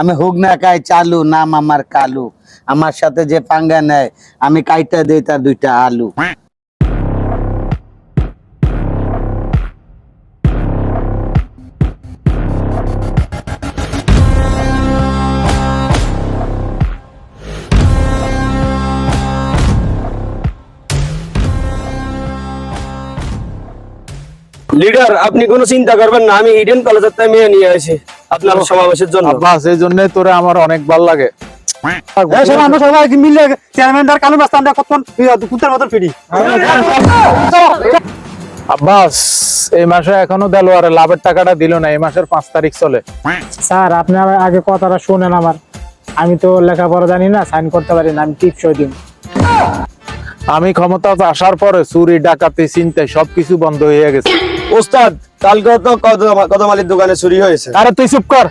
আমি হুক না কাই চালু, নাম আমার কালু। আমার সাথে যে পাঙ্গা নেয় আমি কাইটা দেই তার দুইটা আলু। লিডার, আপনি কোনো চিন্তা করবেন না, আমি ইডেন কলেজের থেকে মেয়ে নিয়ে আসি আপনার সমাবেশের জন্য। আব্বাস, এই জন্যই তোরে আমার অনেক ভালো লাগে। আমরা সবাই মিলে চেয়ারম্যানদার কালু রাস্তা আমরা কতক্ষণ কুত্তার মতন ফিরি। আব্বাস, এই মাসে এখনো দেলোয়ারে লাভের টাকাটা দিল না। এই মাসের 5 তারিখ চলে। স্যার আপনি আগে কথাটা শুনেন আমার। আমি তো লেখাপড়া জানি না, সাইন করতে পারি না, আমি টিপসই দিন। আমি ক্ষমতা আসার পরে চুরি ডাকাতি চিন্তায় সবকিছু বন্ধ হয়ে গেছে। ওস্তাদ, কালকে তো কদম আলীর দোকানে চুরি হয়েছে। আরে তুই চুপ কর।